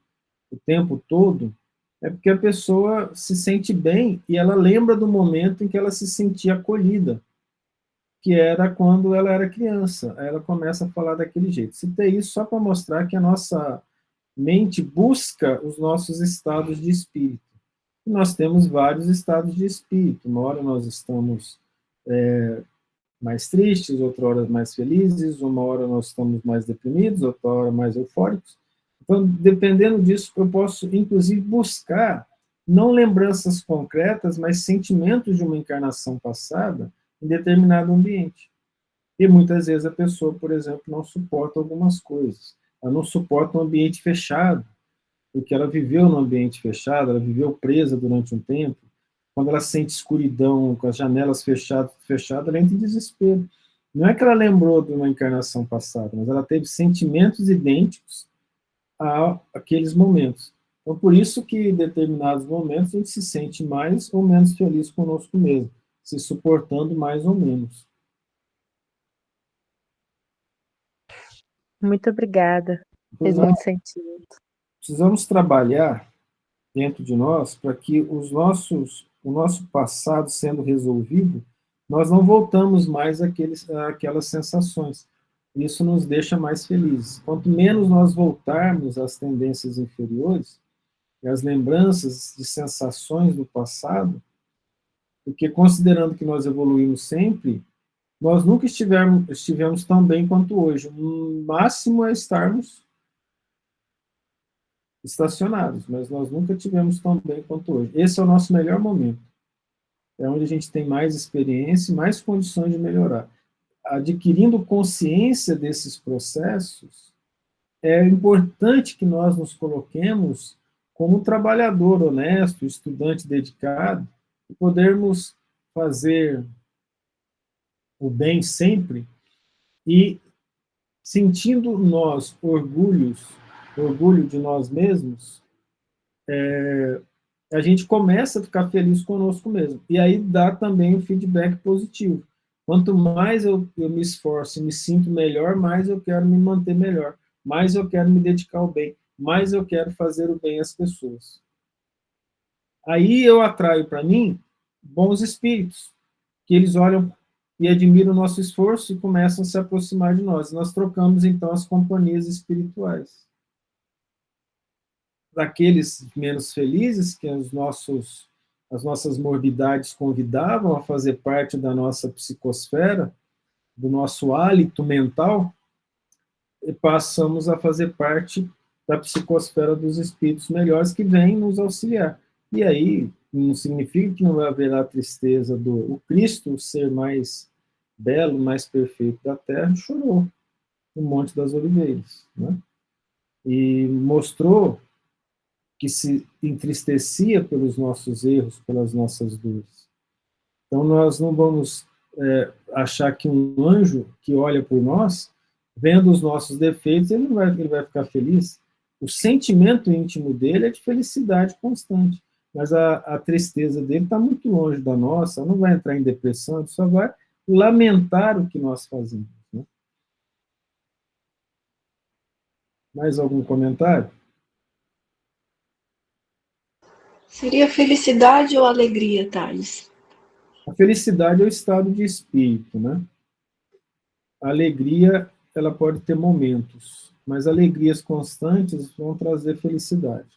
o tempo todo, é porque a pessoa se sente bem e ela lembra do momento em que ela se sentia acolhida, que era quando ela era criança. Aí ela começa a falar daquele jeito. Citei isso só para mostrar que a nossa mente busca os nossos estados de espírito. E nós temos vários estados de espírito. Uma hora nós estamos mais tristes, outra hora mais felizes, uma hora nós estamos mais deprimidos, outra hora mais eufóricos. Então, dependendo disso, eu posso, inclusive, buscar não lembranças concretas, mas sentimentos de uma encarnação passada em determinado ambiente. E muitas vezes a pessoa, por exemplo, não suporta algumas coisas. Ela não suporta um ambiente fechado, porque ela viveu num ambiente fechado, ela viveu presa durante um tempo. Quando ela sente escuridão, com as janelas fechadas, ela entra em desespero. Não é que ela lembrou de uma encarnação passada, mas ela teve sentimentos idênticos àqueles momentos. Então, por isso que em determinados momentos a gente se sente mais ou menos feliz conosco mesmo, se suportando mais ou menos. Muito obrigada. Fez Nós muito sentido. precisamos trabalhar dentro de nós para que o nosso passado sendo resolvido, nós não voltamos mais àquelas sensações. Isso nos deixa mais felizes. Quanto menos nós voltarmos às tendências inferiores, e às lembranças de sensações do passado, porque considerando que nós evoluímos sempre, nós nunca estivemos tão bem quanto hoje. O máximo é estarmos estacionados, mas nós nunca tivemos tão bem quanto hoje. Esse é o nosso melhor momento. É onde a gente tem mais experiência e mais condições de melhorar. Adquirindo consciência desses processos, é importante que nós nos coloquemos como um trabalhador honesto, estudante dedicado, e podermos fazer o bem sempre e sentindo nós orgulho de nós mesmos, a gente começa a ficar feliz conosco mesmo. E aí dá também o feedback positivo. Quanto mais eu me esforço e me sinto melhor, mais eu quero me manter melhor, mais eu quero me dedicar ao bem, mais eu quero fazer o bem às pessoas. Aí eu atraio para mim bons espíritos, que eles olham e admiram o nosso esforço e começam a se aproximar de nós. Nós trocamos, então, as companhias espirituais. Daqueles menos felizes, que as nossas morbidades convidavam a fazer parte da nossa psicosfera, do nosso hálito mental, e passamos a fazer parte da psicosfera dos espíritos melhores que vêm nos auxiliar. E aí, não significa que não vai haver a tristeza o Cristo, o ser mais belo, mais perfeito da Terra, chorou no Monte das Oliveiras, né? E mostrou que se entristecia pelos nossos erros, pelas nossas dores. Então, nós não vamos achar que um anjo que olha por nós, vendo os nossos defeitos, ele vai ficar feliz. O sentimento íntimo dele é de felicidade constante, mas a tristeza dele está muito longe da nossa, não vai entrar em depressão, ele só vai lamentar o que nós fazemos. Né? Mais algum comentário? Seria felicidade ou alegria, Thales? A felicidade é o estado de espírito, né? A alegria, ela pode ter momentos, mas alegrias constantes vão trazer felicidade.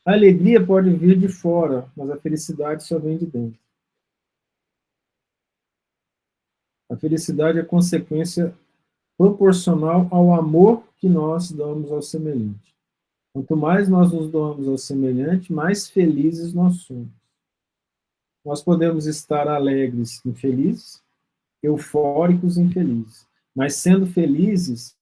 A alegria pode vir de fora, mas a felicidade só vem de dentro. A felicidade é consequência proporcional ao amor que nós damos ao semelhante. Quanto mais nós nos doamos ao semelhante, mais felizes nós somos. Nós podemos estar alegres, infelizes, eufóricos, infelizes. Mas sendo felizes,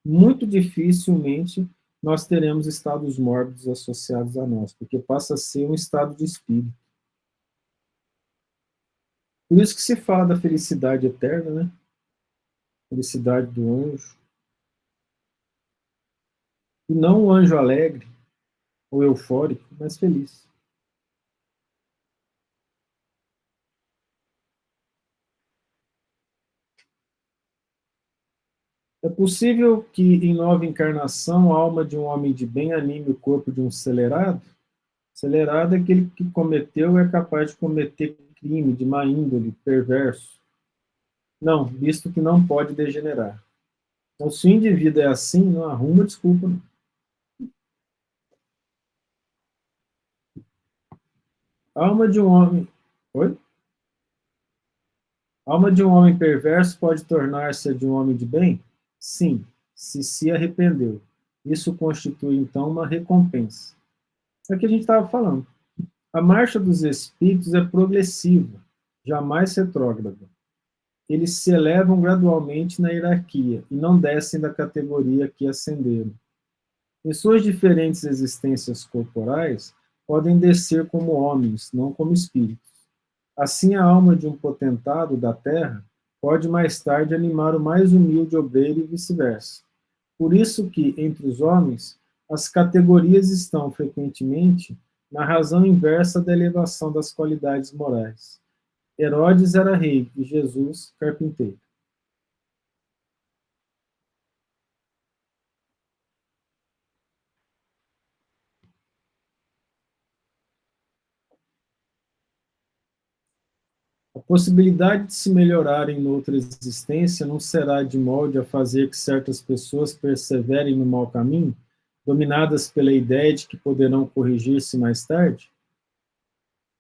muito dificilmente nós teremos estados mórbidos associados a nós, porque passa a ser um estado de espírito. Por isso que se fala da felicidade eterna, né? Felicidade do anjo. E não um anjo alegre ou eufórico, mas feliz. É possível que em nova encarnação a alma de um homem de bem anime o corpo de um acelerado? Acelerado é aquele que cometeu é capaz de cometer crime de má índole, perverso. Não, visto que não pode degenerar. Então, se o indivíduo é assim, não arruma desculpa. Não. A alma de um homem. Oi? A alma de um homem perverso pode tornar-se a de um homem de bem? Sim, se arrependeu. Isso constitui, então, uma recompensa. É o que a gente estava falando. A marcha dos espíritos é progressiva, jamais retrógrada. Eles se elevam gradualmente na hierarquia e não descem da categoria que ascenderam. Em suas diferentes existências corporais, podem descer como homens, não como espíritos. Assim, a alma de um potentado da terra pode mais tarde animar o mais humilde obreiro e vice-versa. Por isso que, entre os homens, as categorias estão, frequentemente, na razão inversa da elevação das qualidades morais. Herodes era rei e Jesus, carpinteiro. A possibilidade de se melhorarem noutra existência não será de molde a fazer que certas pessoas perseverem no mau caminho, dominadas pela ideia de que poderão corrigir-se mais tarde?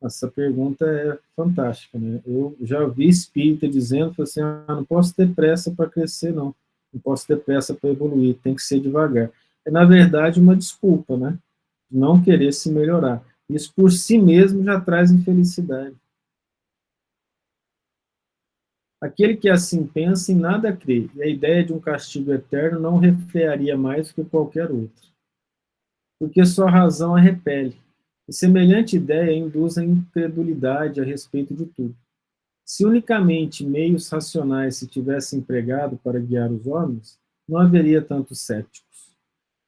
Essa pergunta é fantástica, né? Eu já vi espírita dizendo assim, não posso ter pressa para crescer, não. Não posso ter pressa para evoluir, tem que ser devagar. É, na verdade, uma desculpa, né? Não querer se melhorar. Isso por si mesmo já traz infelicidade. Aquele que assim pensa em nada crê, e a ideia de um castigo eterno não refrearia mais do que qualquer outro. Porque sua razão a repele, e semelhante ideia induz a incredulidade a respeito de tudo. Se unicamente meios racionais se tivessem empregado para guiar os homens, não haveria tantos céticos.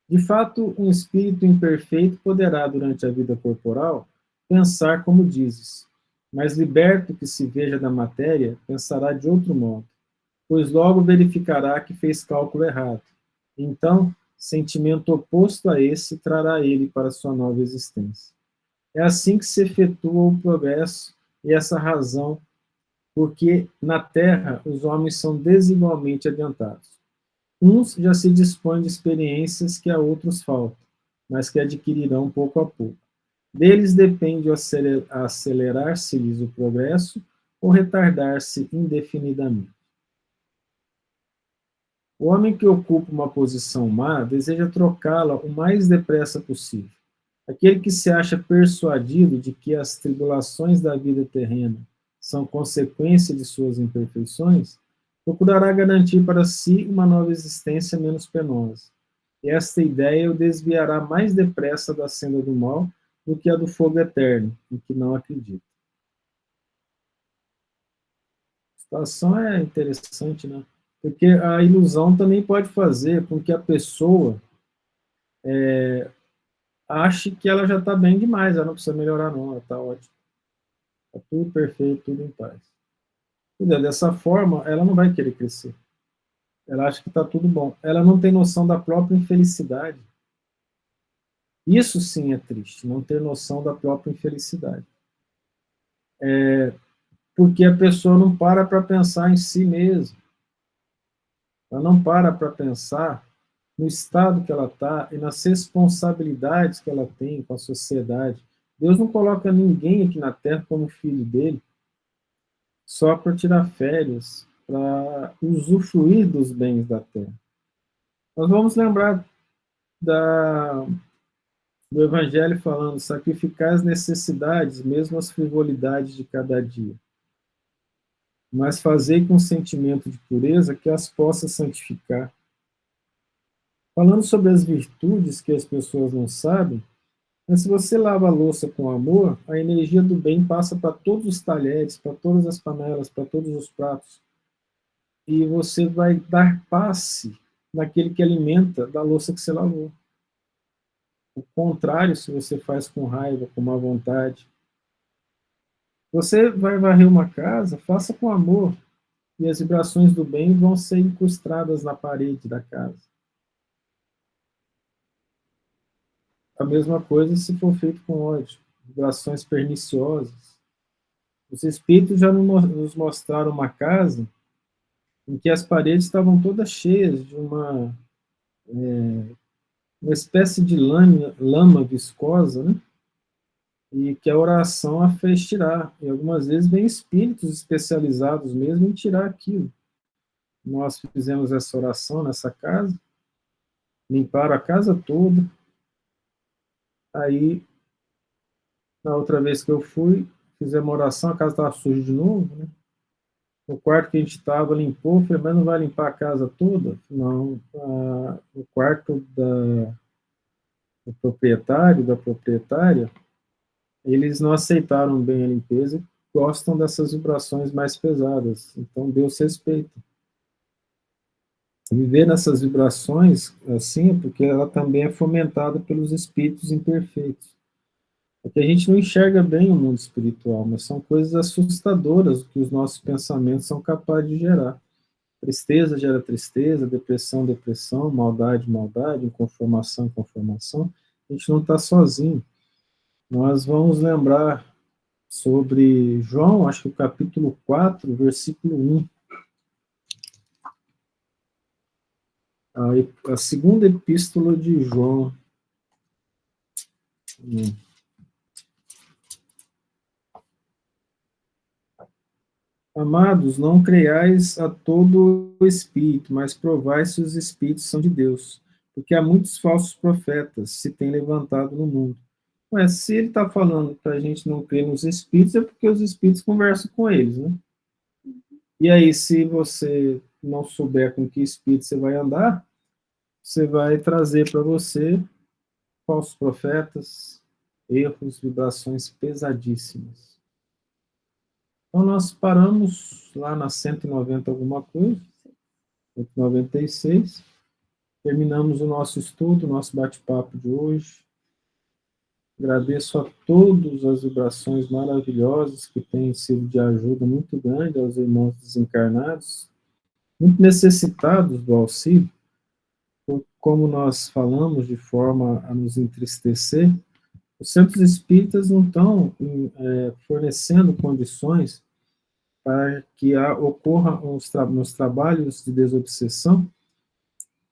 De fato, um espírito imperfeito poderá, durante a vida corporal, pensar como dizes, mas liberto que se veja da matéria, pensará de outro modo, pois logo verificará que fez cálculo errado. Então, sentimento oposto a esse trará ele para sua nova existência. É assim que se efetua o progresso e essa razão, porque na Terra os homens são desigualmente adiantados. Uns já se dispõem de experiências que a outros faltam, mas que adquirirão pouco a pouco. Deles depende acelerar-se-lhes o progresso ou retardar-se indefinidamente. O homem que ocupa uma posição má deseja trocá-la o mais depressa possível. Aquele que se acha persuadido de que as tribulações da vida terrena são consequência de suas imperfeições, procurará garantir para si uma nova existência menos penosa. E esta ideia o desviará mais depressa da senda do mal do que a do fogo eterno, em que não acredita. A situação é interessante, né? Porque a ilusão também pode fazer com que a pessoa ache que ela já está bem demais, ela não precisa melhorar não, ela está ótima. Está tudo perfeito, tudo em paz. E dessa forma, ela não vai querer crescer. Ela acha que está tudo bom. Ela não tem noção da própria infelicidade. Isso sim é triste, não ter noção da própria infelicidade. Porque a pessoa não para pensar em si mesma. Ela não para pensar no estado que ela está e nas responsabilidades que ela tem com a sociedade. Deus não coloca ninguém aqui na Terra como filho dele só para tirar férias, para usufruir dos bens da Terra. Nós vamos lembrar do Evangelho falando, sacrificar as necessidades, mesmo as frivolidades de cada dia, mas fazei com sentimento de pureza que as possa santificar. Falando sobre as virtudes que as pessoas não sabem, mas se você lava a louça com amor, a energia do bem passa para todos os talheres, para todas as panelas, para todos os pratos. E você vai dar passe naquele que alimenta da louça que você lavou. O contrário, se você faz com raiva, com má vontade. Você vai varrer uma casa, faça com amor, e as vibrações do bem vão ser incrustadas na parede da casa. A mesma coisa se for feito com ódio, vibrações perniciosas. Os espíritos já nos mostraram uma casa em que as paredes estavam todas cheias de uma espécie de lama viscosa, né? E que a oração a fez tirar. E algumas vezes vem espíritos especializados mesmo em tirar aquilo. Nós fizemos essa oração nessa casa, limparam a casa toda. Aí, na outra vez que eu fui, fizemos uma oração, a casa estava suja de novo, né? O quarto que a gente estava limpou, falei, mas não vai limpar a casa toda? Não, o quarto do proprietário, da proprietária, eles não aceitaram bem a limpeza e gostam dessas vibrações mais pesadas. Então, Deus respeita. Viver nessas vibrações, assim, é porque ela também é fomentada pelos espíritos imperfeitos. Porque a gente não enxerga bem o mundo espiritual, mas são coisas assustadoras que os nossos pensamentos são capazes de gerar. Tristeza gera tristeza, depressão, depressão, maldade, maldade, inconformação, inconformação. A gente não está sozinho. Nós vamos lembrar sobre João, acho que o capítulo 4, versículo 1. A segunda epístola de João. Amados, não creiais a todo o espírito, mas provai se os espíritos são de Deus, porque há muitos falsos profetas se têm levantado no mundo. Mas se ele está falando para a gente não crer nos espíritos, é porque os espíritos conversam com eles, né? E aí, se você não souber com que espírito você vai andar, você vai trazer para você falsos profetas, erros, vibrações pesadíssimas. Então, nós paramos lá na 190 alguma coisa, 196, terminamos o nosso estudo, o nosso bate-papo de hoje. Agradeço a todas as vibrações maravilhosas que têm sido de ajuda muito grande aos irmãos desencarnados, muito necessitados do auxílio, como nós falamos, de forma a nos entristecer. Os centros espíritas não estão fornecendo condições para que ocorra nos trabalhos de desobsessão,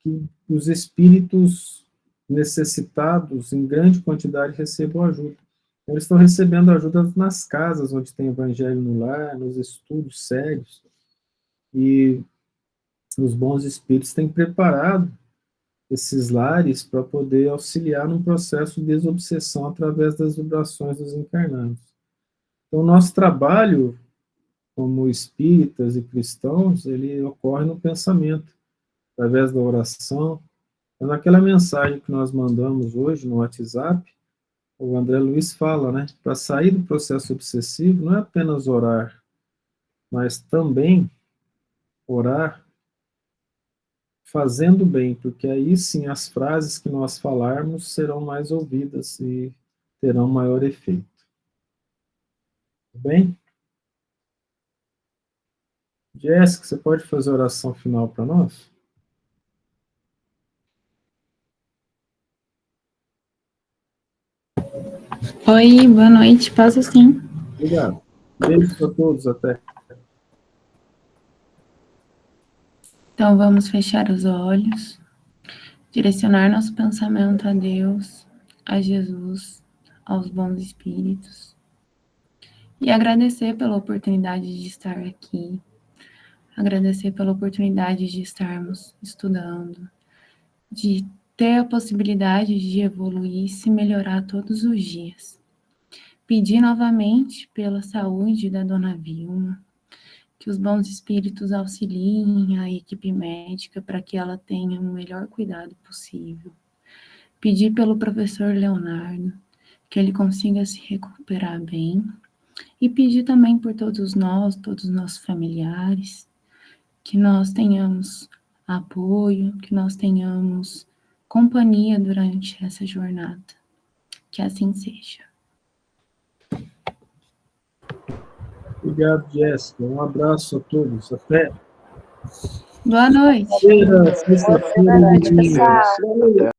que os espíritos necessitados em grande quantidade recebam ajuda. Eles estão recebendo ajuda nas casas onde tem evangelho no lar, nos estudos sérios, e os bons espíritos têm preparado esses lares para poder auxiliar num processo de desobsessão através das vibrações dos encarnados. Então, nosso trabalho como espíritas e cristãos, ele ocorre no pensamento, através da oração. Naquela mensagem que nós mandamos hoje no WhatsApp, o André Luiz fala, né, para sair do processo obsessivo, não é apenas orar, mas também orar fazendo bem, porque aí sim as frases que nós falarmos serão mais ouvidas e terão maior efeito. Tudo bem? Jéssica, você pode fazer a oração final para nós? Oi, boa noite, posso sim. Obrigado. Beijos para todos, até. Então vamos fechar os olhos, direcionar nosso pensamento a Deus, a Jesus, aos bons espíritos e agradecer pela oportunidade de estar aqui, agradecer pela oportunidade de estarmos estudando, de ter a possibilidade de evoluir e se melhorar todos os dias. Pedir novamente pela saúde da dona Vilma, que os bons espíritos auxiliem a equipe médica para que ela tenha o melhor cuidado possível. Pedir pelo professor Leonardo, que ele consiga se recuperar bem. E pedir também por todos os nossos familiares, que nós tenhamos apoio, que nós tenhamos companhia durante essa jornada. Que assim seja. Obrigado, Jéssica. Um abraço a todos. Até Boa noite. sexta-feira, Boa noite, pessoal. Até